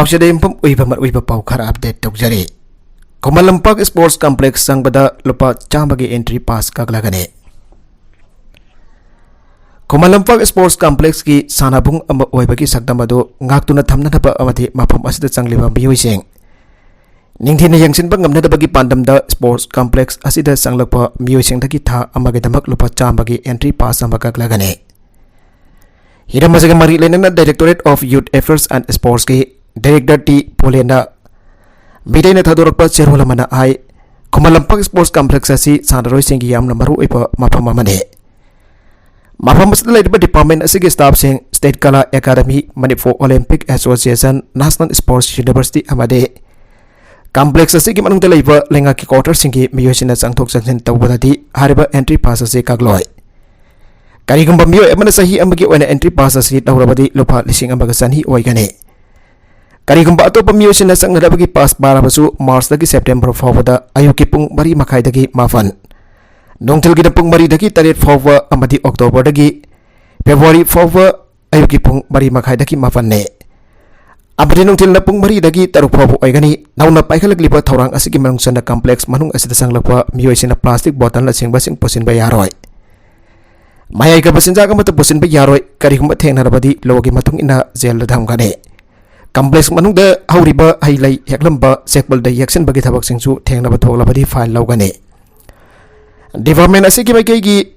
पाउचदे इंफम उइबा पाउ खरा update तौजरे Khuman लंपाक sports complex संगबदा लुपा चामगे entry पास कागलागने Khuman लंपाक sports complex की सानाबुंग अमा ओइबगी सकदम अदो ngaktuna thamnaba amadi mafam asida changliba miyoi Ningthina yangsinba ngamnadabagi pandamda sports complex asida sanglakpa miyosingdagi tha amagadamak lupa chambagi entry pass amagaglagane Hiramasaga mari lenana Directorate of Youth Affairs and Sports ki Director T Polena Bidena thadorakpa cherholamana ai Kumalampak Sports Complex asi sanaroi singi yamna maru ipa mafam amane Mafam asida laiba department asigi staff sing State Kala Academy Manipur Olympic Association National Sports University amade Complex asigi manungda laiba lenga ki quarter singi miyosina changthok changsin tawbadadi hariba entry pass ase kagloi Karigumba miyo emana sahi amagi oina entry pass ase dawrabadi lupa lising amaga sanhi oigane Karigumba atopa miyosina sangnadabagi pass barabasu March dagi September fawada ayuki pung mari makai dagi mafan Nongtil gida pung mari dagi tarit fawa amadi October dagi February fawa ayuki pung mari makai dagi mafan ne Abadi nungtil na pung mari dagi taruk fawa oigani nauna paikalagliba thorang asigi manungsana complex manung asida sanglakpa miyosina plastic bottle na singba sing posin ba yaroi Mayai ka basinja ka mata posin ba yaroi karigumba thengna rabadi logi matung ina jail da dhamgane Complex manung da hauriba hailai yaklamba sekbal da yaksin bagi thabak singsu thengna ba thoglabadi file lawgane Development asigi maikegi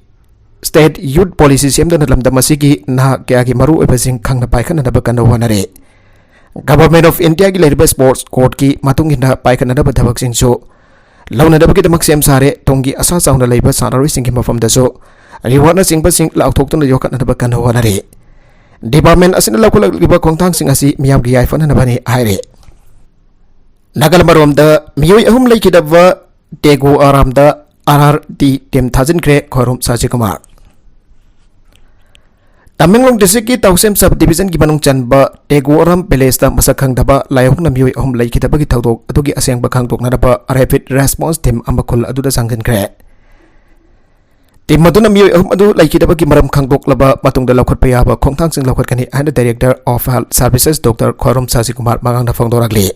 State Youth Policy semdana lamda masigi na kyagi maru ebasing khangna paikana na bakana wanare Government of India ki leriba sports court ki matung ina paikana na bathabak singsu launa da bagi damak sem sare tongi asa sauna leiba sanaroi singi mafam daso reward na singba sing lauthok tuna yokat na bakana wanare Department asina lakulak liba kongtang sing asi miyam gi iPhone na bani haire Nagalmarom da miyoi ahum laikidabwa Tegu Aram da RRT Team Thajin Kre Khorum Sajikumar Tamenglong District ki Tausem Subdivision ki Banung Chanba Tegu Aram Palace da masakhang daba layok na miyoi ahum laikidabagi thawdok adugi asyang bakhang dokna daba Rapid Response Team amakul aduda sangin kre Team maduna miyoi ahum adu laikidabagi maram khangdok laba matungda laukhat payaba khongthang sing laukhat kani and Director of Health Services Dr. Khorum Sajikumar magang na phangdoragli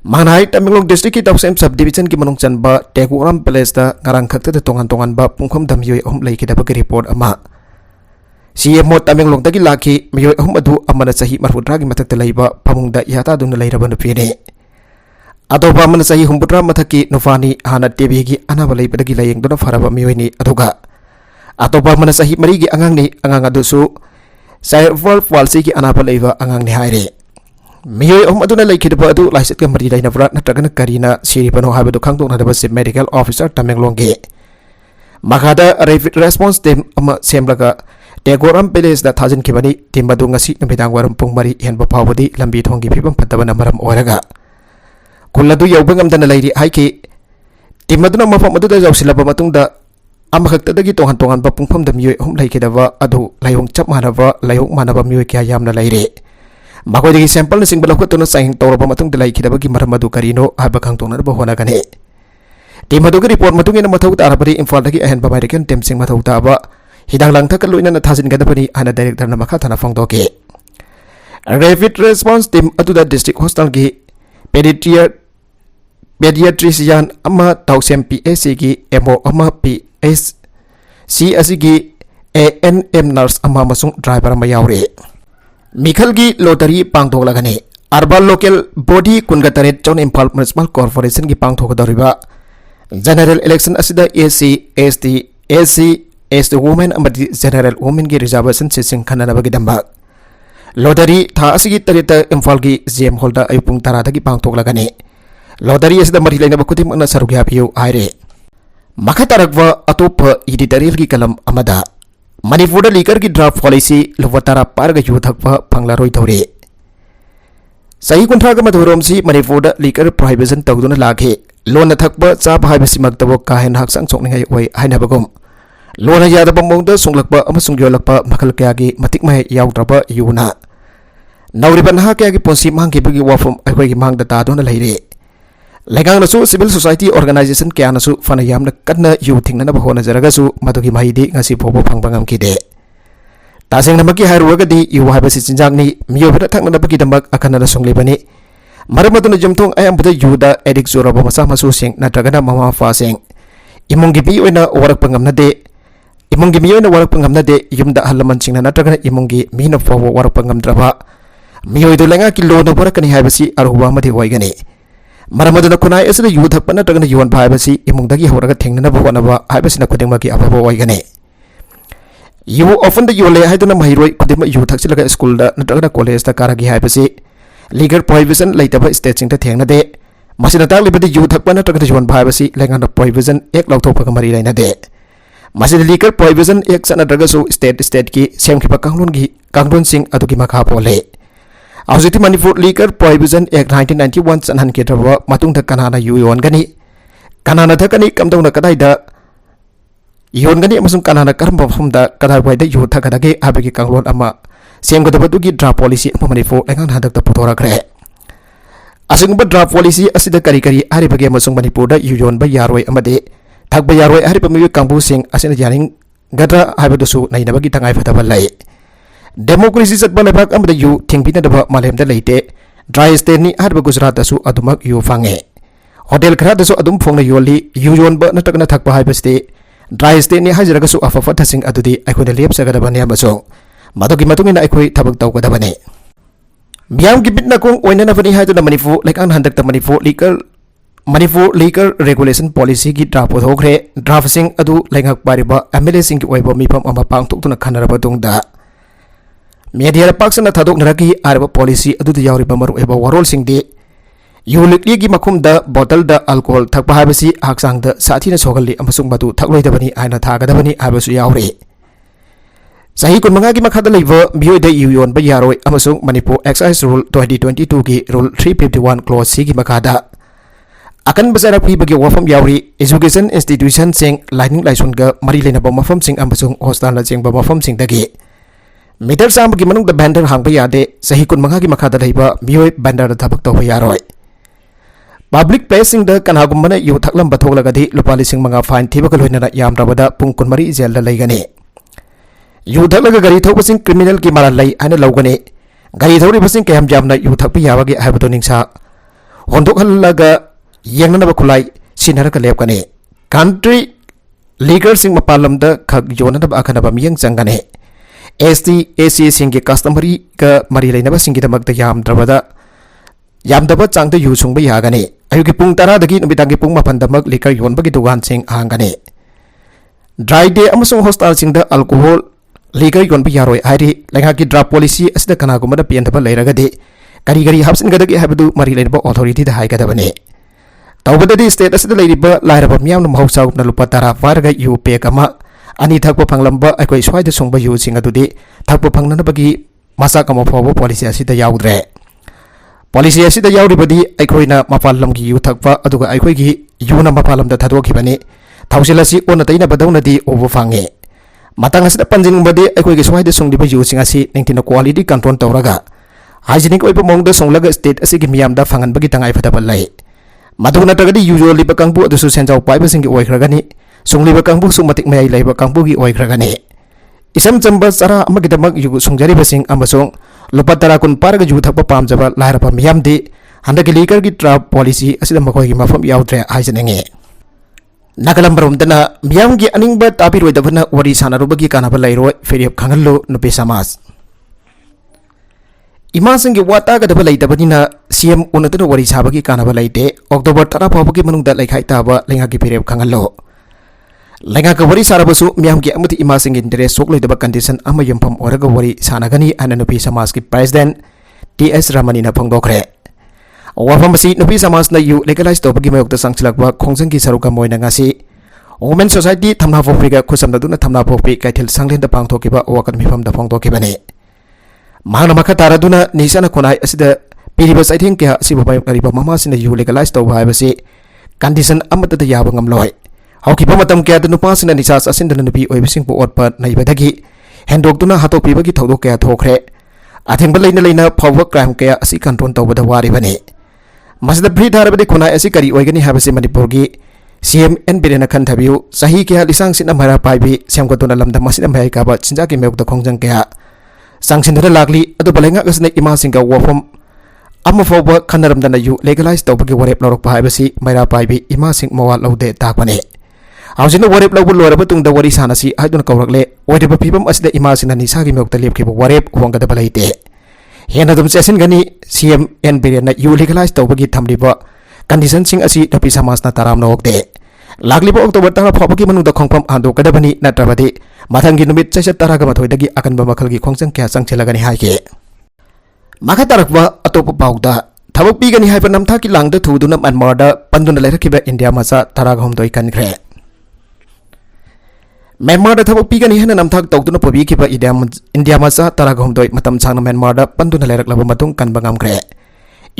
Manai Tamenglong District ki Tausem Subdivision ki Manung Chanba Tegu Aram Palace da ngarang khakta da tongan ba pungkham da miyoi ahum laikidabagi report ama CMO Tamenglong dagi laki miyoi ahum adu amana sahi marfutra gi mathakta leiba pamungda yata duna leiraba nupine Adoba amana sahi humputra mathaki nufani hana TV gi anaba leiba dagi layeng duna faraba miyoi ni aduga Adoba amana sahi mari gi angang ni angang adu su cerebral palsy gi anaba leiba angang ni haire Miyoi ahum aduna laikidaba adu laisat ka mari daina vrat natragana karina siripano habadu khangdok na daba medical officer Tamenglong gi Makada Rapid Response Team ama semlaga Tegoram Palace da Thajin Kibani Team Badu ngasi numidang waram pung mari henba pawadi lambi thongi phibam phatabana maram oraga Kulladu yawbangam dana lairi haiki Team Baduna mafam adu da jawsilaba matungda amakhakta dagi tongan ba pungpham da miyoi ahum laikidaba adu layong chap manaba layong manaba miyoi kya yamna laire Makoi dagi sample na singbala khotuna saing toraba matungda laikidaba gi maram adu karino haba khangtongna ba hona gane Team adu report matungina mathau tarabari Imphal dagi ahen ba American team sing mathau ta ba Hidang lang thakaluina na thajin gadapani ana director na makha thana phangdoke Rapid Response Team atuda district hospital gi pediatrician ama Tausem PAC gi MO ama PSC asigi ANM nurse ama masung driver ama yaure Mikhal gi lottery pangthok lagane Urban Local Body Kungatare Chon Imphal Municipal Corporation gi pangthok dariba General Election asida AC as the women amadi general women gi reservation session khanana bagi damba lottery tha asigi tarita Imphal gi GM holda ayupung tarada gi pangthok lagane lottery asida mari laina bakutim na sarugya piu aire makatarakwa atop editorial gi kalam amada Manipur liquor gi draft policy lawatara parga yuthakwa phanglaroi thore sahi kunthra ga madhorom si Manipur liquor prohibition tawduna laghe lona thakba cha bhaibisi magtabo kahen haksang chokningai oi haina bagum Lona yadaba mongda sunglakba amasung yolakpa makhal kya gi matik mai yawdraba yuna Nauriban ha kya gi ponsi mangge bagi wafum akhoi gi mangda ta dona leire Legang nasu civil society organization kya nasu fana yamna kanna yu thingna na bahona jaraga su madugi maidi ngasi phobo phangbangam kide तासेंग नमकी हारुगदी you हाइबसि चिंजाकनी मियोबदा थकनबकीदमक अखनना सोंगलिबनी मरमदुन जुमथोंग अयंबदा युदा edict जोरब मसा मसुसिंग नत्रगना mama फासिंग इमुंगी B ओइना वरकप ngamnade इमुंगी मी ओइना वरकप ngamnade युमदा हलमनसिंग नत्रगना इमुंगी Meena फव वरकप ngamdraba मियोइदो लेंगा कि loan वरकनी हाइबसि अरुवा मदि होइगनी मरमदुन खुनाय असदा युधक नत्रगना युवन भाइबसि इमुंगदगी होरगा थेंगनब होनबा हाइबसिना खुदिंगमकी अफबो होइगनी यु often the योले हाइदुना महिरोय खुदिम you थक्सिलगा school दा नत्रगना college दा Kargi हाइबसि legal prohibition लेतब state सिंग थेंगनदे मसिना ताकलिबदि यु थक्पा नत्रगना जुवन भाइबसि लेंगा prohibition एक लौथोपग मरि लेनदे मसिना लीगल प्रोहिबिशन एक सनद्रगसु स्टेट की सेमखिबा कांगलोन सिंग अदुगी मखा पोले औजिति मणिपुर लीगल प्रोहिबिशन एक 1991 सनहन के द्रव मतुंग कनाना यु योनगनी कनाना थकनी कमदौना कदाइदा योनगनी अमसुंग कनाना करम मफमदा कदाइवाइदा यु थकदगे आबगी कांगलोन अमा सेमगदबदुगी ड्राफ्ट पॉलिसी अमा मणिपुर लेंगा हदकता पुथोरखरे असिंगबा ड्राफ्ट पॉलिसी असिदा करी करी आरिबगे अमसुंग मणिपुर दा यु योनबा यारोय अमदे थकबा यारोय आरिबा मियु कांगबु सिंग असिना यारिंग गद्रा हाइबदुसु नैनबगी तंगाइ फतबा लै डेमोक्रेसी चटबा लेबाक अमदा यु थिंगबिनदबा मालेमदा लेते ड्राई स्टेट नि आरिबा गुजरात दसु अदुमक यु फांगे होटल खरा दसु अदुम फोंगना योली यु योनबा नटकना थकबा हाइबस्ते ड्राई स्टेट नि हाजिरगसु अफफा थसिंग अदुदि अखोइना लेपसगदबने अमसुंग मदुगी मतुंगिना अखोइ थबक तौगदबने मियाम की बिटना कोंग ओइननबनि हाइदुना मणिपुर लेकान हंदकता मणिपुर लीगल रेगुलेशन पॉलिसी की ड्राफ्ट होखरे ड्राफ्ट सिंग अदु लेंगक पारिबा एमएलए सिंग की ओइबा मिफम अमा पांगथोक्तुना खनरबा तुंगदा मीडिया पाक्सना थादोकनरकी आरबा पॉलिसी अदुदा यावरिबा मरु एबा वरोल सिंगदि यूलिकली की मखुमदा बोतल दा अल्कोहल थकपा हाइबसि हाक्सांगदा साथीना सोगल्ली अमसुंग मदु थकलोइदबनि आइना थागदबनि हाइबसु यावरे सही कुनमंगा की मखादा लेबा मियोइदा युयोनबा यारोय अमसुंग मणिपुर एक्साइज रूल 2022 की रूल 351 क्लॉज सी की मखादा अकन बजारा पीबगे वफम यावरी एजुकेशन इंस्टीट्यूशन सिंग लाइनिंग लाइसुनगा मरी लेनबा मफम सिंग अमसुंग हॉस्टल चिंगबा मफम सिंगदगी मीटर सामगी मनुंग द बैंडर हांगबा यादे सही कुनमंगा की मखादा लेबा मियोइ बैंडर थबक तौबा यारोय पब्लिक प्लेस सिंग द कनागुमना यु थकलम बथोगलगदी लुपा लिसिंग मंगा फाइन थीबगा लोइनना यामद्रबदा पुंग कुनमरी जेल दा लेगनी यु थकलगा गरी थौबसिंग क्रिमिनल की मारा लै हाना लौगने गरी थौरिबसिंग कयम जामना यु थकपि याबगे हाइबदो निंसा होंदोखलगा येंगनबा खुलाई सिनरका लेपकने कंट्री लीगल सिंग मपालमदा खग योननबा अखनबा मियंग चंगने एसटी एसी सिंग के कस्टमरी का मरी लेनबा सिंग गिदमकदा यामदबा चांगदा यु सुंगबा यागने अयुगी पुंग 10 दगी नुबिदांगी पुंग 9 दमक लिकर योनबगी दुकान सिंग हांगने ड्राई डे अमसुंग हॉस्टल सिंग द अल्कोहल लीगल योनबा यारोय हाइरि लेंगा की ड्राफ्ट पॉलिसी असिदा कनागुमदा पेनदबा लेरगदे करी हापसिनगदगी हाइबदु मरी लेनबा अथॉरिटी दा हाइगदबने तौबददी स्टेट असिदा लेरिबा लाइरबा मियामना महौसागुमना लुपा 10 वारगा यु पेक अमा अनि थकपा फंगलंबा अखोइ स्वाइदा सुंगबा यु सिंग अदुदि थकपा फंगननबगी मसाक अमा फावबा पॉलिसी असिदा याउद्रे पॉलिसी असिदा याउरिबदि अखोइना मपालमगी यु थकपा अदुगा अखोइगी युना मपालमदा थदोखिबने थौसिलसि ओना तैना बदौनदि ओबो फांगे मतंग असिदा पंजिंगबदि अखोइगी स्वाइदा सुंगदिबा यु सिंग असि निंगतिना क्वालिटी कंट्रोल तौरगा हाइजीनिक ओइबा मोंगदा सोंगलगा स्टेट असिगी मियामदा फंगनबगी तंगाइ फदबा लै मधु नत्रगदि युजुअली कांगबु अदुसु सेंजाव पाइबसिंग ओइखरगनि सुंगलिबा कांगबु सुमतिक मयाइ लैबा कांगबुगी ओइखरगनि इसम चंबा चरा अमगिदमक युगु सुंगजरिबसिंग अमसोंग लुपा 10 कुन पारगा यु थकपा पामजबा लाइरबा मियामदि हंदकी लीगल की ड्राफ्ट पॉलिसी असिदा मखोइगी मफम याउद्रे हाइजनेंगे नकलंबरमदना मियामगी अनिंगबा ताबिरोइदबना वरी सानारुबगी कानाबा लैरोय फेरियब खंगल्लो नुपे समाज इमासिंग वातागदबा लैतबनिना सीएम उनतनो वरी साबगी कानाबा लैते अक्टोबर 10 फावबगी मनुंगदा लैखाइ ताबा लेंगाकी फेरियब खंगल्लो लेंगाका वरी सारबसु मियामगी अमति इमासिंग इंटरेस्ट सोकलोइदबा कंडीशन अमा यमफम ओरगा वरी सानागनी अना नुपी समाज की प्रेसिडेंट टीएस रमनीना फोंदोखरे वाफमसी नुपी समाजना यु लेगलाइज तौबगी मयोक्ता संगसिलकबा खोंजंगी सरुका मोइना ngasi वुमेन सोसाइटी थमना फोफिगा खुसमदुना थमना फोफि कैथल संगलेंदा पांगथोकिबा वाकन मिफमदा फोंदोकिबने मांगना मखा तारादुना निसाना खोनाय असिदा पीरिबा साइथिंग के सिबा बायरिबा ममासिना यु लेगलाइज तौबा हाइबसे कंडीशन अमतदा याबा ngamloi हौकिबा मतम के नुपासिना निसा असिंदना नुपी ओइबसिंग पोटपा नैबदगी हेंडोक्तुना हातोपिबगी थौदो के थोखरे अथेंबा लेना फावबा क्राइम के असि कंट्रोल तौबदा वारिबने मसदा ब्री धारबदि खुनाय असि करी ओइगनी हाबसे मणिपुरगी सीएम एन बिरेना खंथबियु सही के लिसांग सिना मरा पाइबी सेमगतुना लमदा मसिना भाई काबा चिंजा के मेउक्ता खोंजंग के ꯁꯥꯡꯁꯤꯟꯗꯨꯅ ꯂꯥꯛꯂꯤ ꯑꯗꯨꯕꯨ ꯂꯩꯉꯥꯛ ꯑꯁꯤꯅ ꯏꯃꯥꯁꯤꯡꯒ ꯋꯥꯐꯝ ꯑꯃ ꯐꯥꯎꯕ ꯈꯟꯅꯔꯝꯗꯅ ꯌꯨ ꯂꯦꯒꯦꯂꯥꯏꯖ ꯇꯧꯕꯒꯤ ꯋꯥꯔꯦꯞ ꯂꯧꯔꯛꯄ ꯍꯥꯏꯕꯁꯤ ꯃꯩꯔꯥ ꯄꯥꯏꯕꯤ ꯏꯃꯥꯁꯤꯡ ꯃꯋꯥ ꯂꯧꯗꯦ ꯇꯥꯛꯄꯅꯤ ꯍꯧꯖꯤꯛꯅ ꯋꯥꯔꯦꯞ ꯂꯧꯕ ꯂꯣꯏꯔꯕ ꯇꯨꯡꯗ ꯋꯥꯔꯤ ꯁꯥꯟꯅꯁꯤ ꯍꯥꯏꯗꯨꯅ ꯀꯧꯔꯛꯂꯦ ꯑꯣꯏꯔꯤꯕ ꯐꯤꯕꯝ ꯑꯁꯤꯗ ꯏꯃꯥꯁꯤꯡꯅ ꯅꯤꯁꯥꯒꯤ ꯃꯥꯌꯣꯛꯇ ꯂꯦꯞꯈꯤꯕ ꯋꯥꯔꯦꯞ ꯍꯣꯡꯒꯗꯕ ꯂꯩꯇꯦ ꯍꯦꯟꯅ ꯑꯗꯨꯝ ꯆꯦꯠꯁꯤꯟꯒꯅꯤ CM N Birenna ꯌꯨ ꯂꯦꯒꯦꯂꯥꯏꯖ ꯇꯧꯕꯒꯤ ꯊꯝꯂꯤꯕ ꯀꯟꯗꯤꯁꯟꯁꯤꯡ ꯑꯁꯤ ꯅꯨꯄꯤ ꯁꯃꯥꯖꯅ ꯇꯔꯥꯝꯅ ꯑꯣꯛꯇꯦ ꯂꯥꯛꯂꯤꯕ ꯑꯣꯛꯇꯣꯕꯔ 10 ꯐꯥꯎꯕꯒꯤ ꯃꯅꯨꯡꯗ ꯈꯣꯡꯐꯝ ꯍꯥꯡꯗꯣꯛꯀꯗꯕꯅꯤ ꯅꯠꯇ꯭ꯔꯕꯗꯤ ꯃꯊꯪꯒꯤ ꯅꯨꯃꯤꯠ ꯆꯩꯆꯠ 12ꯗꯒꯤ ꯑꯀꯟꯕ ꯃꯈꯜꯒꯤ ꯈꯣꯡꯖꯪ ꯀꯌꯥ ꯆꯪꯁꯤꯜꯂꯒꯅꯤ ꯍꯥꯏꯈꯤ ꯃꯈꯥ ꯇꯥꯔꯛꯄ ꯑꯇꯣꯞꯄ ꯄꯥꯎꯗ ꯊꯕꯛ ꯄꯤꯒꯅꯤ ꯍꯥꯏꯕ ꯅꯝꯊꯥꯛꯀꯤ ꯂꯥꯡꯗ ꯊꯨꯗꯨꯅ ꯃ꯭ꯌꯥꯟꯃꯥꯔꯗ ꯄꯟꯗꯨꯅ ꯂꯩꯔꯛꯈꯤꯕ ꯏꯟꯗꯤꯌꯥ ꯃꯆꯥ 19 ꯀꯟꯈ꯭ꯔꯦ ꯃ꯭ꯌꯥꯟꯃꯥꯔꯗ ꯊꯕꯛ ꯄꯤꯒꯅꯤ ꯍꯥꯏꯅ ꯅꯝꯊꯥꯛ ꯇꯧꯗꯨꯅ ꯄꯨꯕꯤꯈꯤꯕ ꯏꯟꯗꯤꯌꯥ ꯃꯆꯥ 19 ꯃꯇꯝ ꯁꯥꯡꯅ ꯃ꯭ꯌꯥꯟꯃꯥꯔꯗ ꯄꯟꯗꯨꯅ ꯂꯩꯔꯛꯂꯕ ꯃꯇꯨꯡ ꯀꯟꯕ ꯉꯝꯈ꯭ꯔꯦ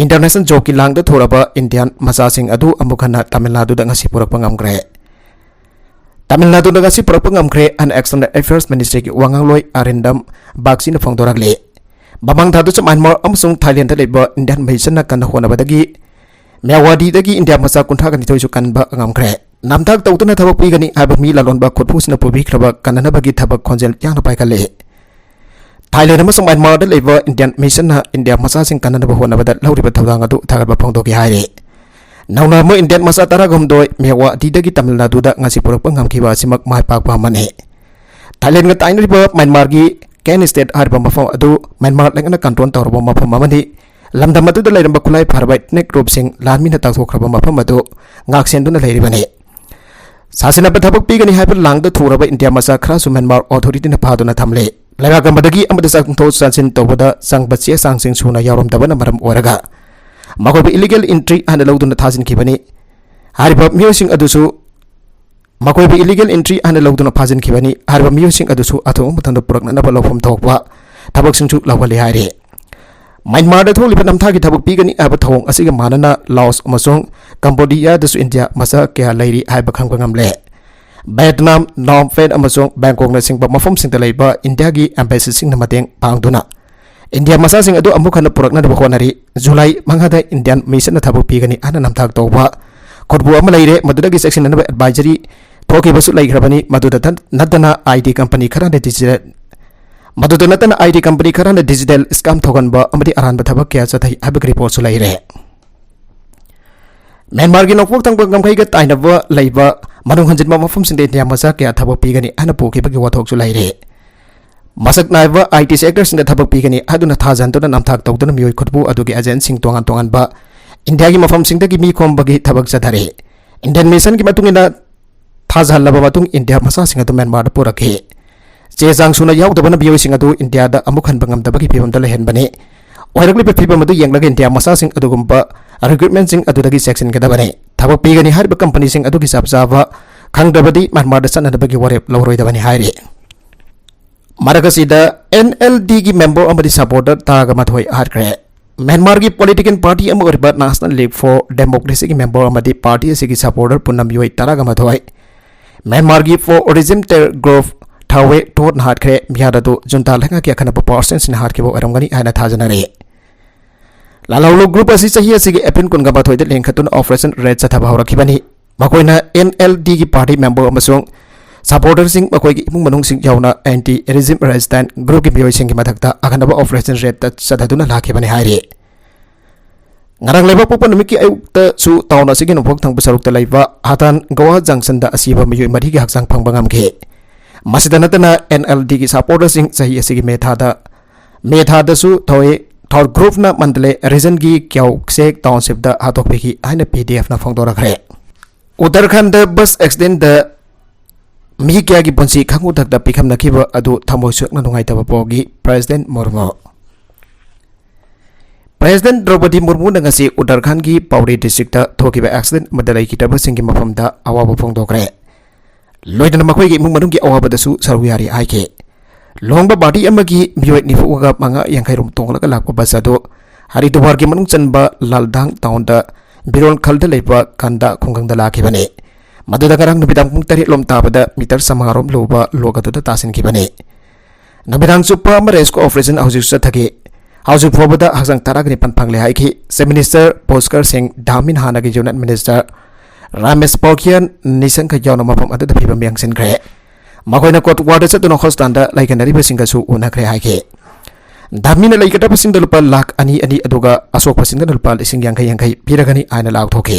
इंटरनेशनल जॉब की लांग थोड़ब इंडियन मचासिंग अदु अमुक हन्ना Tamil Nadu ngasi पुरकpa ngamgre Tamil Nadu ngasi पुरकpa ngamgre an external affairs ministry की wangangloi arindam baksin phongdoragle bamang thadu ch Myanmar amsung Thailand da leba indian mission kan honabadagi Mewadi dagi india macha kuntha kan thoi su kanba ngamgre namthak tawtuna thabak pigani haba mi lalonba khotphusna pubikraba kanana bagi thabak khonjel yang paikale Thailand amasung Myanmar da leba Indian mission na India masa sing kanana ba hona bada lauriba thawdang adu thagarba phongdoki haire nauna mo Indian masa taragom doi mewa didagi Tamil Nadu da ngasi purak ngamkiba simak mai pakpa mane Thailand nga tainri ba Myanmar gi Ken state harba mafam adu Myanmar lengna control tawrba mafam mamani lamdam adu da leiramba kulai pharbai nek group sing lamina takthokraba mafam adu ngak senduna leiribane Sasina bathabak pigani haiba langda thuraba India masa khrasu Myanmar authority na phaduna thamle Lagambadagi amada sakto sansin tobada sang bachia sang sing suna yarom dabana maram oraga makobi illegal entry and lawduna thajin kibani hariba musing adusu makobi illegal entry and lawduna phajin kibani hariba musing adusu athong mutanda purakna na balofam thokwa thabak singchu lawali haire Myanmar da tholi banam thagi thabak pigani aba thong asiga manana Laos amasong Cambodia dasu India masa kya lairi haiba khangba ngamle Vietnam, Phnom Penh amasong Bangkok na singba mafom sing talaiba India gi embassy sing na mateng pangduna India masa sing adu amuk hana purak na bahonari July manghada Indian mission na thabuk pigani ana namthak tawba khotbu ama laire madudagi section na advisory thoki basu laikhrabani maduda nadana IT company khara na digital maduda nadana IT company khara na digital scam thoganba amadi aran ba thabak kya chathai abik report su laire Myanmar gi nokpok tangba ngamkai ga tainaba laiba Manung hanjinma mafum sinde India masa kya thabak pigani ana poki bagi wathok su laire masak naiba IT sector sinda thabak pigani aduna thajan to namthak tawduna mioi khutbu adugi agent sing tongan ba India gi mafum singda gi mi khom bagi thabak chathare Indian mission gi matungina thajal laba matung India masa singa to Myanmar da purakhe che jang suna yaudabana bioi singa to India da amukhan bangam da bagi pibam da lehen bane oiragli pibam adu yenglaga India masa sing adugumba recruitment sing adudagi section ga dabane thabak pigani harba company sing adugi sabjaba khangdabadi Myanmar da sanna bagi warep lawroi dabani haire Maragasida NLD gi member amadi supporter taga mathoi harkre Myanmar gi political party am oriba National League for Democracy gi member amadi party sigi supporter punam yoi taraga mathoi Myanmar gi for origin ter growth thawe tot harkre miada do junta langa kya khana percent sin harke bo aramgani aina thajanare Lalaulo group asi sahi asigi epin kun gaba thoide lengkhatun operation red chathaba horakibani makoina NLD gi party member amasung supporter sing makoi gi imung manung sing yauna anti regime resistant group gi bioi sing gi mathakta aganaba operation red ta chathaduna lakhibani haire ngarang leba popan miki ayukta su tauna sigi nopok thang busarukta laiba hatan goa junction da asiba miyoi mari gi haksang phangbangam ge masidanatana NLD gi supporter sing sahi asigi methada su thoe Thor group na mandale region gi kyau sek township da hatok peki aina PDF na phongdora khre Uttarakhand da bus accident da mi kya gi bonsi khangu dak da pikham na khiba adu thamoi suk na nungai ta pogi President Murmu President Draupadi Murmu na ngasi Uttarakhand gi Pauri district da thokiba accident madalai ki tabasing gi mafam da awabu phongdokre loidana makhoi gi mung manung gi awaba da su sarwiyari aike Longba body amagi mioi nifu ga manga yangkai rum tongla ka lakpa basado hari dubar gi manung chanba laldang town da biron khalda leipa kanda khunggang da lakhibane maduda garang nubidang pung tari lom tabada meter samarom loba logatu da tasin kibane nubidang chupa maresko operation haujuk sa thage haujuk phobada haksang taragni panphangle haiki se minister Poskar Singh Damin Hanagi Union Minister Ramesh Pokriyan Nishank ka yauna mapam adu da phibam yangsin kre Makoina kot wada sa tunong hostanda like nari basinga su una kre haike धामीना लेगदबसिंग लुपा lakh अनि अनि अदुगा असोकपसिंग लुपा लिसिंग यांखै यांखै पिरगनी आयना लाउथोके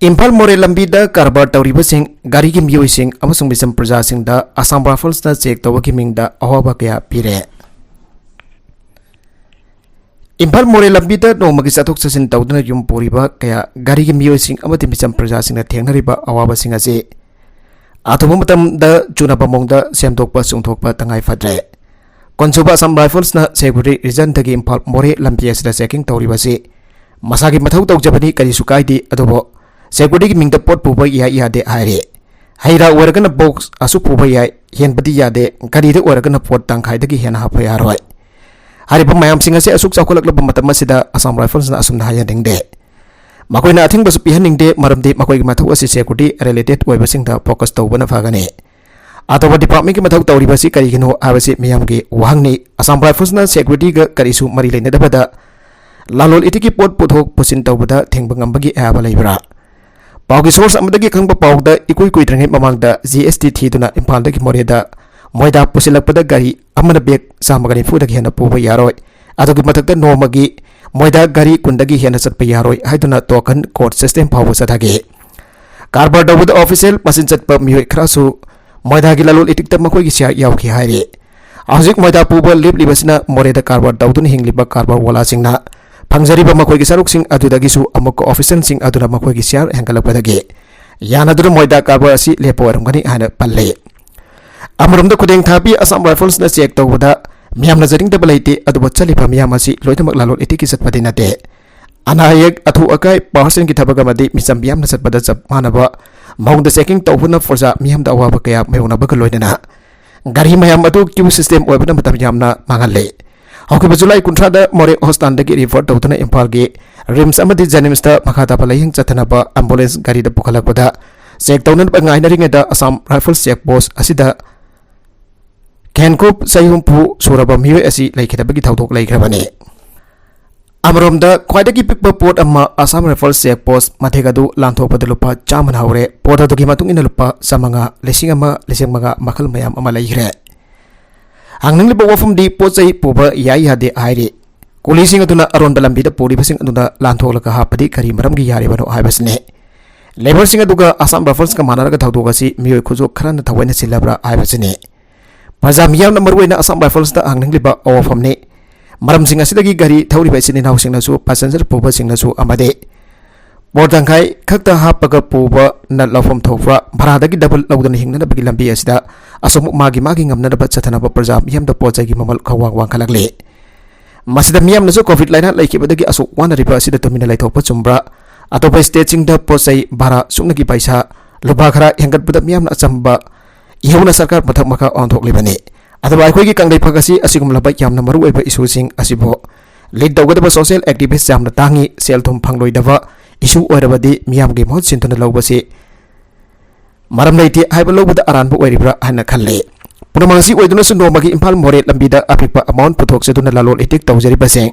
इम्फाल मोरे लंबीदा कारबार तौरीबसिंग गाड़ी की मियोइसिंग अमसुंग मिसम प्रजासिंग दा Assam rifles ना check तौबकी मिंगदा अवाबा कया पिरे इम्फाल मोरे लंबीदा नोमगी चथोक चसिन तौदना yum पोरिबा कया गाड़ी की मियोइसिंग अमति मिसम प्रजासिंग ना थेंगनरिबा अवाबासिंग असे अथुम मतमदा चुनाबा मोंगदा सेमथोकपा सुंथोकपा तंगाई फद्रे कोनसुबा असम राइफल्स ना सेक्रेटरी रीजन तगी इम्फाल मोरे लंबी असदा चेकिंग तौरीबासे मसागी मथौ तौजबनी करिसु काइदि अदोबो सेक्रेटरी की मिंग पोट पुब यादे हारे हैरा ओरगन बॉक्स असु पुब हेनबदी यादे गाड़ी ओरगन पोट तंखाइदगी हेन हाप यारोय हारिबा मयाम सिंग असे असुक चाखोलकलब मतम असिदा असम राइफल्स ना असुम हायनिंगदे मकोइना अथिंग बसु पिहनिंगदे मरमदे मकोइगी मथौ असि सेक्रेटरी रिलेटेड ओइबसिंग दा फोकस तौबना फागने अतोबा डिपार्टमेंट की मथौ तौरिबसि करिगिनो आबसि मियामगी वाहंगनी असम राइफल्स ना सेक्रेटरी ग करिसु मरि लेनेदबदा लालोल इटिकी पोट पुथोक पुसिन तौबदा थेंगबंगंबगी आबा लेबरा पाउगी सोर्स अमदगी खंगबा पाउदा इकुई कुइद्रंगे ममांगदा जीएसटी थीदुना इम्फालदगी मोरेदा मोयदा पुसिलकपदा गाड़ी अमन बेग सामगनी फुदगी हेना पुबा यारोय अदुगी मथकदा नोमगी मोयदा गाड़ी कुंदगी हेना चटपा यारोय हाइदुना टोकन कोड सिस्टम फावो सथागे कारबार दौबदा ऑफिशियल मसिन चटपा मियोय खरासु मोयदागी लालोल इटिकता मखोयगी सिया यावखि हाइरे हजिक मोयदा पुबा लेपलिबसिना मोरेदा कारबार दौदुन हिंगलिबा कारबार वालासिंगना फंगजरीबा मखोयगी सरुकसिंग अदुदगिसु अमुक ऑफिसरसिंग अदुना मखोयगी शेयर हेंगलपदगे यानादुर मोयदा कारबार असि लेपो वरमगनी हाना पल्ले अमरमदा खुदेंग थापी असम राइफल्स ना चेक तौबदा मियाम नजरिंग दबलाइते अदुबा चलिबा मियाम असि लोइदमक लालोल इटिकी चटपदि नते अनायक अथु अकाय पार्सन की थबगमदि मिसम मियाम न चटपदा चप मानबा मौंग द चेकिंग तौबना फरजा मियाम द अवाबा कया मेउनबक लोइदना गाड़ी मयाम अदु क्यू सिस्टम ओइबना मतम यामना मांगले हौकिबा जुलाई 19 मोरे हॉस्पिटल रिफर तौदना इम्फाल के रिम्स अमदि जेनिम्स दा मखाता पलायिंग चथनबा एम्बुलेंस गाड़ी द पुखलकपदा चेक तौनन बंगाइनरिंगदा असम राइफल्स चेक पोस्ट असिदा कैनकुप सयुमपु सुरबा मियोय असि लैखिदबगी थौदोक लैख्रबने अमरोमदा ख्वाइदगी पिकबा पोट अमा असम राइफल्स चेक पोस्ट मथेगदु लांथोपद लुपा चामन हावरे पोट अदुगी मतुंग इन लुपा समंगा लिसिंग अमा लिसिंग मगा मखल मयाम अमा लैख्रे हांगनंगलिबा वफमदि पोचै पुबा याय यादे आइरे कुलिसिंग अदुना अरोन बलंबी द पोलिबसिंग अदुना लांथोलका हापदि करी मरमगी यारेबनो हाइबसने लेबरसिंग अदुगा असम राइफल्स का मानरगा थौदोगसि मियोय खुजो खरन थवैना सिलबरा हाइबसने प्रजा मियाम नंबरवेना असम राइफल्स दा हांगनंगलिबा अवफमने मरमसिंग असिदगी गाड़ी थौरिबा सिनि नावसिंगनसु पैसेंजर पुबसिंगनसु अमदे बोर्डंखाई खक्ता हापगा पुबा न लफम थोफ्रा भरादगी डबल लौदन हिंगनबगी लंबी असिदा असम मागी मागी ngamnadaba chathanaba प्रजा मियाम द पोचैगी ममल खवांग वांखलगले मसिदा मियाम नसु कोविड लाइना लैखिबदगी असु वानरिबा असिदा तुमिना लैथोप चुम्ब्रा अतोप स्टेचिंग द पोचै भारा सुंगनगी पैसा लुबा खरा हेंगतबदा मियाम अचंबा इहुना सरकार मथक मखा ऑनथोकलिबने अथवा अखोगी कंगलै फगसी असिगुमलबा यामना मरु ओइबा इशूसिंग असिबो लीड तौगदबा सोशल एक्टिविस्ट यामना तांगी सेल थुम फंगलोइदबा इशू ओइरबदी मियामगी महत सिंतुना लौबसी मरम लैते हाइबा लौबदा अरानबा ओइरिब्रा हाना खल्ले पुनमंगसी ओइदुनसु नोमगी इम्फाल मोरे लंबीदा अपिकपा अमाउंट पुथोकसेदुना लालोल इटिक तौजरिबसें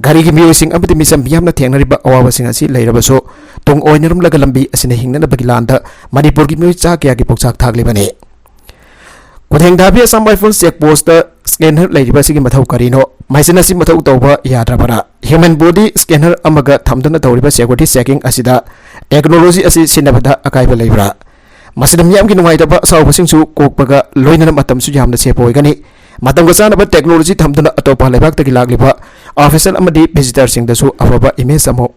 गाड़ीगी मियोइसिंग अमदि मिसम मियामना थेंगनरिबा अवाबसिंग असि लैरबसो तुंग ओइनरमलगा लंबी असिना हिंगनबगी लांदा मणिपुरगी मियोइ चा कयागी पोक्चाक थागलिबने कुथेंगदाबी Assam Rifles check post scanner लैरिबसिगी मथौ करिनो माइसनसि मथौ तौबा याद्रबरा ह्यूमन बॉडी स्कैनर अमगा थमदना तौरिबा सिक्योरिटी चेकिंग असिदा टेक्नोलॉजी असि सिनबदा अकाइबा लैब्रा मसिदा मियामगी नुंगाइदबा सावबसिंगसु कोकपगा लोइनना मतमसु यामना सेपोइगनी मतमगा चानबा टेक्नोलॉजी थमदना अतोपा लेबाक्तगी लागलिबा ऑफिसर अमदी विजिटर सिंगदसु अफबा इमेज अमो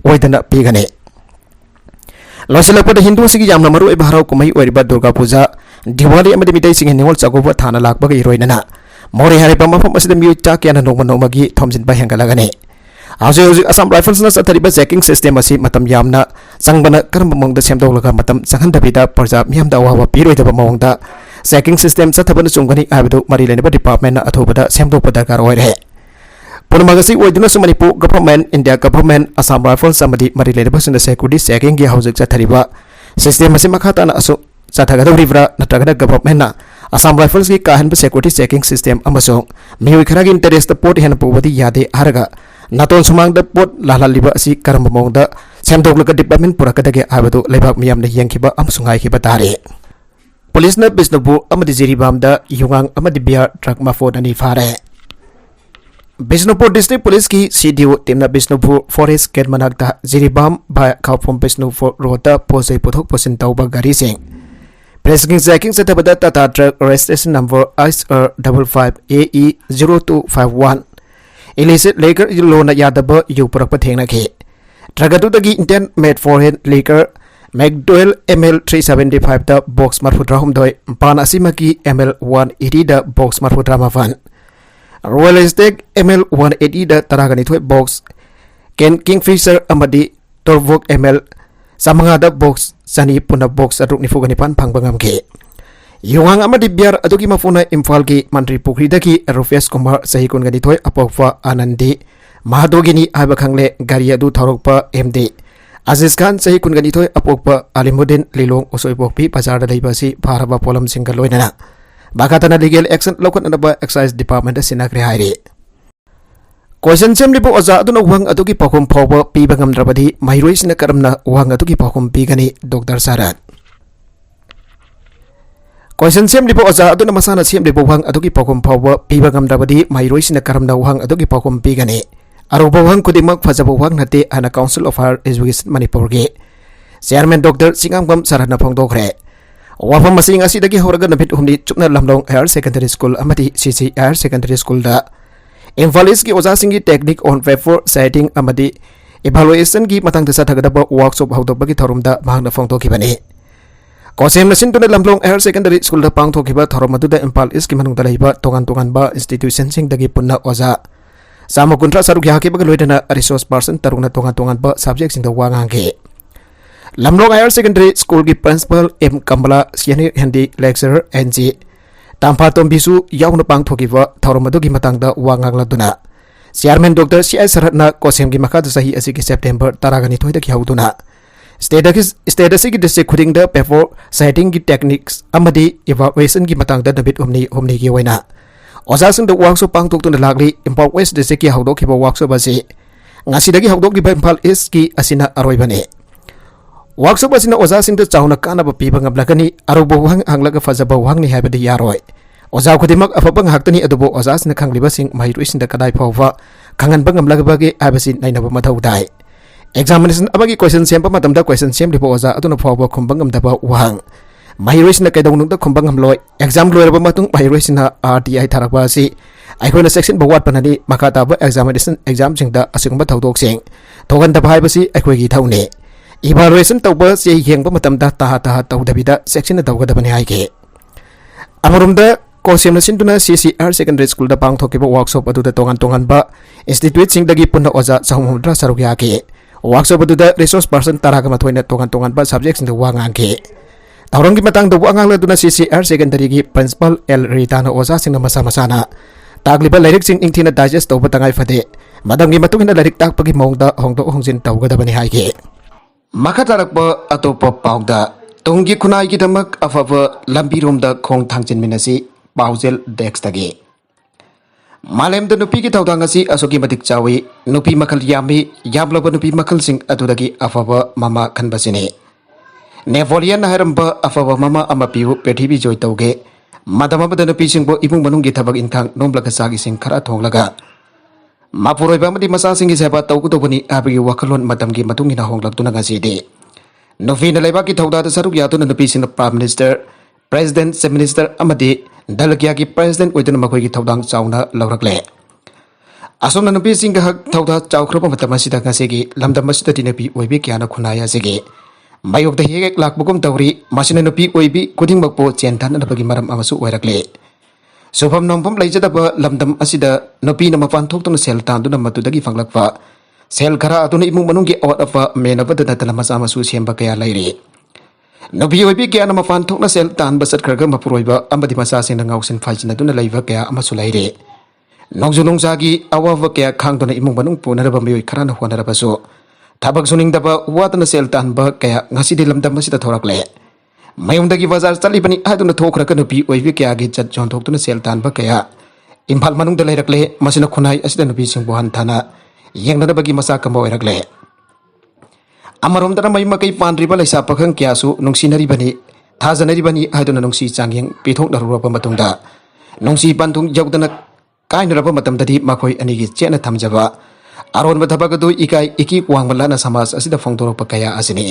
ओइदना पीगने लोसिलपदा हिंदू सिगी यामना मरु ए भारव कुमई ओइरिबा दुर्गा पूजा दिवाली अमदी मिदै सिंग निवल चगोबा थाना लाकबगा इरोइनना मोरे हारिबा मफम असिदा मियोइ चा केना नोंमा नोंमागी थमजिनबा हेंगलगने हौजी असम राइफल्स ना चथरिबा चेकिंग सिस्टम असि मतम यामना चंगबना करम मोंगदा सेमदोलगा मतम चंगहनदबिदा प्रजा मियामदा अवाबा पिरोइदबा मोंगदा चेकिंग सिस्टम चथबना चुंगनी आबदु मरि लेनबा डिपार्टमेंट अथोबदा सेमदोपा दरकार ओइरे पुनमगसी ओइदुना सुमनिपु government India government Assam Rifles अमदी मरि लेनबा सिंदा सेक्युरिटी चेकिंग गी हौजी चथरिबा सिस्टम असि मखाताना असु चथगदौरिब्रा नत्रगदा गवर्नमेंट ना असम राइफल्स की काहनबा सेक्युरिटी चेकिंग सिस्टम अमसो मियोइ खरागी इंटरेस्ट पोट हेन पुबदी यादे हरगा नातोन सुमांगदा पोट लालालिबा असि करम मोंगदा सेमदोगलगा डिपार्टमेंट पुरकदगे आबदु लेबाक मियामना येंखिबा अमसुंग हाइखिबा तारे पुलिस ना बिष्णुपुर अमदी जिरीबामदा युगांग अमदी बियर ट्रक माफोन अनि फारे बिष्णुपुर डिस्ट्रिक्ट पुलिस की CDO team Bishnupur forest gate मनाक्ता जिरीबाम खाउफम बिष्णुपुर रोड पोजई पुथोक पोसिन तौबा गाड़ी सिंह प्रेसिंग चेकिंग चतबदा Tata truck registration number IR55AE0251 illicit liquor लोन यादब यू पुरप थेंगनखे ट्रक अदुदगी Indian made foreign liquor McDowell ML 375 द बॉक्स मरफुद्रा हुमदोय पान असिमकी ML 180 द बॉक्स मरफुद्रा माफन रॉयल एस्टेक ML 180 द तरागनिथोय बॉक्स केन किंगफिशर अमदी टोरवोक ML samanga da box sani puna box aduk ni fugani pan pangbangam ke yuang amadi biar aduki mafuna imphal ki mantri pukri da ki Rufus Kumar sahi kun gani thoi apokwa Anandi Mahadogini aiba khangle gari adu thorokpa MD Aziz Khan sahi kun gani thoi apokpa Alimuddin Lilong osoi pokpi bazar da leiba si pharaba polam singal loinana bakatana legal action lokon anaba excise department sinakre hairi question सेमलिबो ओजा अदुना वंग अदुगी पाखुम फावबो पीबा गमद्रबदि माइरोइसना करमना वंग अदुगी पाखुम पीगनी doctor सारत question सेमलिबो ओजा अदुना मसाना सेमलिबो वंग अदुगी पाखुम फावबो पीबा गमद्रबदि माइरोइसना करमना वंग अदुगी पाखुम पीगनी अरुबो वंग खुदिमक फजबो वंग नते अना council of higher education Manipur गे चेयरमैन डॉक्टर सिंगामगम सारना फोंदोखरे वाफम मसिंग असिदगी होरगा नबित हुमनि चुकना लमलोंग हायर सेकेंडरी स्कूल अमति सीसी हायर सेकेंडरी स्कूल दा इम्फालिस की ओजा सिंह की टेक्निक ऑन पेपर सेटिंग अमदी इवैल्यूएशन की मतंग दसा थगदब वर्कशॉप हौदबगी थरुमदा भागना फोंथोखिबनी कोसेम नसिनतुना लमलोंग हायर सेकेंडरी स्कूल दा पांगथोखिबा थरुम अदुदा इम्फालिस की मनुंगदा लैबा तोगान तोगानबा इंस्टीट्यूशन सिंह दगी पुन्ना ओजा सामो कुंट्रा सरुक याखिबगा लोइदना रिसोर्स पर्सन तरुंगना तोगान तोगानबा सब्जेक्ट सिंह दा वांगांगे लमलोंग हायर सेकेंडरी स्कूल की principal M Kamala senior Hindi lecturer NG तांफा तोंबिसु याउन पांगथोखिबा थौरमदुगी मतंगदा वांगांगलादुना चेयरमैन डॉक्टर सीआई सरहदना कोसेम की मखाद सही असि की सेप्टेम्बर 12 दकी हौदुना स्टेट की डिस्ट्रिक्ट खुदिंग पेपर सेटिंग की टेक्निक्स अमदी इवैल्यूएशन की मतंगदा नबित हुमनी की वैना ओजासिंग द वर्कशॉप पांगथोक्तुना लागली इम्फाल वेस्ट डिस्ट्रिक्ट की हौदोखिबा वर्कशॉप असि ngasiदगी हौदोखिबा इम्फाल ईस्ट की असिना अरोइबने वर्कशॉप असिना ओजासिंग द चाउना कानाबा पीबा ngablakani arubo wang anglaga fajaba wangni haibadi yaroi ओजा खुदिमक अफबंग हाक्तनी अदुबो ओजासना खंगलिबा सिंग माहिरुइसिन द कदाइ फावबा खंगनबा ngमलगबागे आबसि नाइनबा मथौ दाइ एग्जामिनेशन अबगी क्वेश्चन सेम्पा मतमदा क्वेश्चन सेमलिबो ओजा अदुना फावबा खुंबंग ngमदबा वहंग माहिरुइसिन कैदौनुंदा खुंबंग ngमलोय एग्जाम लोयरबा मतुंग माहिरुइसिन RTI थारकबा असि आइखोना सेक्शन बवाट पननि मखाताबा एग्जामिनेशन एग्जाम सिंगदा असिगुंबा थौदोक सिंग थोगनदबा हाइबसि आइखोगी थौने इवैल्यूएशन तौबा से येंगबा मतमदा ताहा तौदबिदा सेक्शन तौगदबने हाइगे अमरुमदा कोसेम सिंदुना CCR सेकेंडरी स्कूल दा पांगथोकिबा वर्कशॉप अदुदा तोगान तोगानबा इंस्टीट्यूट सिंगदगी पुन्ना ओजा सहमुद्रा सरुग्याके वर्कशॉप अदुदा रिसोर्स पर्सन तारागा मथोइना तोगान तोगानबा सब्जेक्ट सिंग वांगांगे तौरंगी मतंग दबु अंगांगलादुना CCR सेकेंडरी की प्रिंसिपल एल रीताना ओजा सिंग मसा मसाना तागलिबा लाइरिक सिंग इंथिना डाइजेस्ट तौबा तंगाइ फदे मदंगी मतुगिना लाइरिक ताकपगी मौंगदा होंगदो होंजिन तौगदबने हाइगे मखातारकबा अतोपा पाउदा तोंगी खुनाई की दमक अफब लंबीरोमदा खोंग थांजिनमिनसी पाउजेल डेक्सदगी मालेम द नुपी की थौदांगसी असोकी मतिक चावी नुपी मखल यामी याबलब नुपी मखल सिंग अदुदगी अफब ममा खनबसिने नेवोलियन हरंबा अफब ममा अमा पिउ पृथ्वी जोय तौगे मदमबद नुपी सिंगबो इमुंग मनुंगी थबक इंखांग नोमलग सागी सिंग खरा थोंगलगा मापुरोइबा मदि मसा सिंगी सेबा तौगुदोबनी आबगी वखलोन मतमगी मतुंगिना होंगलक्तुना गसिदे नुफीना लेबा की थौदाद सरुक यातुना नुपी सिंग prime minister president chief minister अमदी दलकिया की प्रेसिडेंट ओइदुना मखोइगी थौदांग चाउना लौरकले असोमना नुपी सिंग हक थौदा चाउख्रबा मतमसिदा गसिगी लमदम मसिदति नुपी ओइबी क्याना खुनाया सिगे मायोगदा हेगेक लाकबगुम तौरी मसिना नुपी ओइबी खुदिंगमकपो चेनथाननबगी मरम अमसु ओइरकले सुफम नोंफम लैजदब लमदम असिदा नुपीना मपान थोक्तुना सेल तांदुना मतुदगी फंगलकपा सेल खरा अदुना इमुंग मनुंगी अवत अफा मेनबद नतना मसा मसु सेम्बा कया लैरे नुपी ओइबी क्याना मपान थोकना सेल तान बसत खरगा मपुरोइबा अमदि मसा सेना ngausin फाइजिनदुना लैबा कया अमसु लैरे नोंजु नोंजागी अवाव कया खांदुना इमुंग मनुंग पुनरबा मियोइ खराना होनरबसु थबक सुनिंगदबा वातना सेल तानबा कया ngasiदि लमदम मसिदा थोरकले मयुंदगी बाजार चलिबनी हादुना थोखरक नुपी ओइबी कयागी चत जोंथोक्तुना सेल तानबा कया इम्फाल मनुंगदा लैरकले मसिना खुनाई असिदा नुपी सिंगबो हनथाना येंगनबगी मसा कमबो ओइरकले अमरोमदना मयुमकई पानरिबा लैसा पखंग क्यासु नुंसिनरिबनी थाजनरिबनी हादुना नुंसी चांगिंग पिथोकनरुरबा मतुंगदा नुंसी पानथुंग यौदना कायनरब मतमददी मखोय अनिगी चेना थमजबा अरोनब थबगदु इकाई इकी वांगमलाना समाज असिदा फोंदोरप कया असने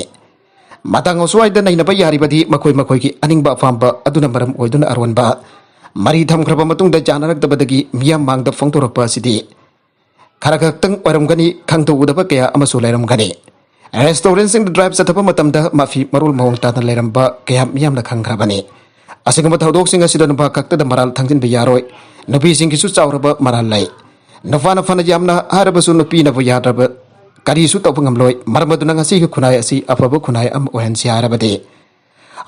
मतंग सोयद नैनब यारिबदी मखोय मखोय की अनिंगबा फांबा अदुना मरम ओयदुना अरोनबा मरी थमख्रब मतुंगदा जानरकदबदगी मियाम मांगदा फोंदोरप असिदी खरखतंग ओरमगनी खंगदुदब कया अमसु लेरमगनी रेस्टोरेंट सिंग ड्राइव चथब मतमदा माफी मरुल मोंग ताना लेरमबा कया मियामना खंगख्रबनी असिगम थौदोक सिंग असिदा नुबा खक्तदा मराल थंगजिनबा यारोय नुपी सिंगिसु चावरब मराल लै नुफाना फना यामना हारबसु नुपी Nabu यादरब करीसु तौब ngamloi marmaduna ngasi ki khunai asi afaba khunai am ohan si harabade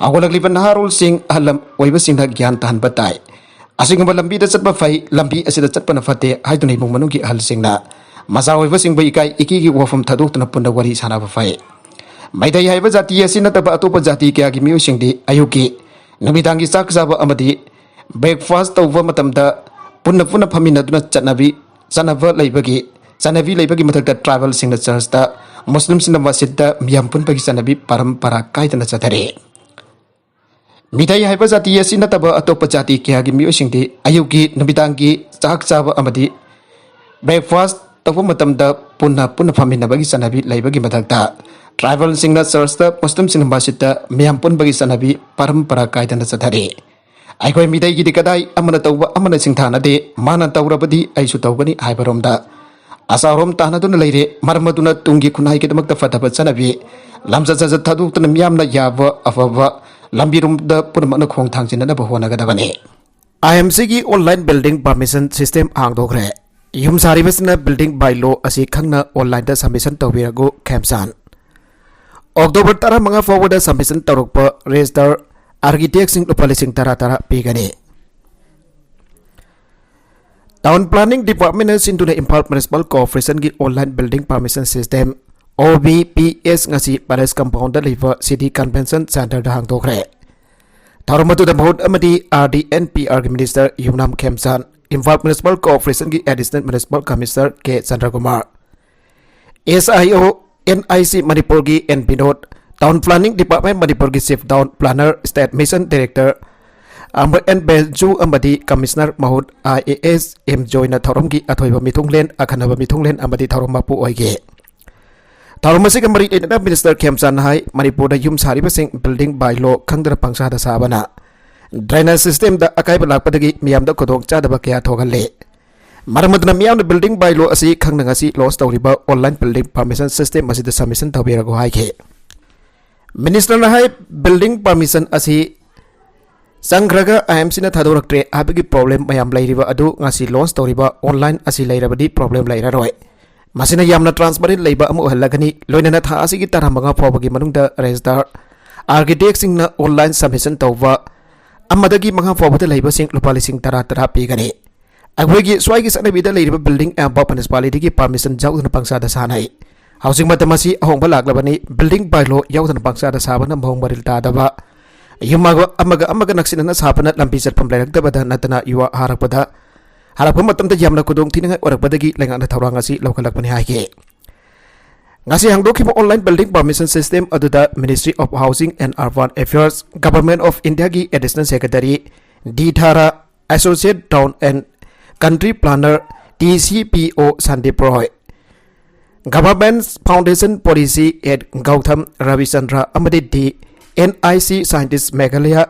agolakliba naharul sing halam oiba singda gyan tan batai asingba lambi da chatba fai lambi asida chatpana fate haidunai mung manung ki hal singna masa oiba singba ikai iki ki wafam thaduk tana punda wari sana ba fai maidai haiba jati asina taba atopa jati kya ki miu singdi ayuki numidangi sak jaba amadi breakfast tawba matamda punna punna phamina duna chanabi chanava leibagi Sanavi leibagi mathakta travel singna churchta Muslim sinna masjidda miyam pun bagi sanavi parampara kaitana chathare Midai haiba jati asina taba atopa jati kyagi miyo singdi ayuki nubidangi chak chaba amadi breakfast tawba matamda punna phamina bagi sanavi leibagi mathakta travel singna churchta Muslim sinna masjidda miyam pun bagi sanavi parampara kaitana chathare Aikoi midai gi dikadai amana tawba amana singthana de mana tawrabadi aisu tawbani haibaromda Asarom tanaduna leire marmaduna tungi kunai ke damakta fataba chanabi lamsa chaja thadukna miyamna yaba afaba lambirum da purmana khong thangjina ba hona gadabane IMC gi online building permission system hangdokre yum saribasna building by law asi khangna online da submission tawbirago khamsan October 15 forward da submission tarokpa register architect sing lupalising tara pigani Town Planning Department has into the Impal Municipal Corporation ki online building permission system OBPS ngasi Paris Compound liver City Convention Center da hangdokre. Tharumatu da bahut amadi RDNPR Minister Yumnam Khemsan Impal Municipal Corporation ki Additional Municipal Commissioner K Chandra Kumar SIO NIC Manipur ki N Binod Town Planning Department Manipur ki Chief Town Planner State Mission Director Amber and Belju Amadi Commissioner Mahut IAS M Joina Thoromgi Athoiba Mitunglen Akanaba Mitunglen Amadi Thoromapu Oige Thoromasi Kamari Minister Kemsan Hai Manipur Yum Sariba Sing Building by Law Kandra Pangsa da Sabana Drainage System da Akai Balapatagi Miam da Kodong Chadabakea Togale Maramadna Miam the Building by Law Asi Kangangasi Law Storyba Online Building Permission System Masi the Submission Tabirago Haike Minister Hai Building Permission Asi Sangraga IMC na thadorакtre abigi problem mayam lairiba adu ngasi launch toriba online asi lairabadi problem lairaroi masina yamna transparent leiba amu halagani loinana tha asigi taramanga phobagi manungda register architect singna online submission tawwa amadagi manga phobada leiba sing lupali sing tara pigani agwegi swagi sanabida leiriba building amba municipality ki permission jawduna pangsa da sanai housing matamasi ahongba laglabani building by law yawduna pangsa da sabana mohong baril ta daba Yumaga amaga naksinana sapana lampi satpam lairakta bada natana yuwa harakpada harakpa matamda yamna kudong tinanga orakpadagi lengana thawrangasi laukalakpani haike ngasi hangdokhiba online building permission system aduda Ministry of Housing and Urban Affairs Government of India ki Additional Secretary D Thara Associate Town and Country Planner TCPO Sandeep Roy Government Foundation Policy Head Gautam Ravichandra Amadi D NIC Scientist Meghalaya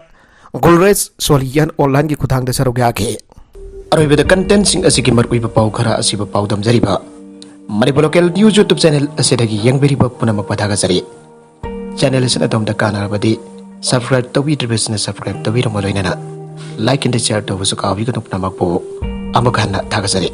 Gulrez Solian online ki khudang da sarugya ke aroiba da content sing asiki markuiba pau khara asiba pau dam jariba Manipur local news YouTube channel asidagi yangberiba punama pathaga jari channel asina dom da kana badi subscribe tawi business subscribe tawi romoloinana like and share to busuka wi ko namak po amakhanna thaga jari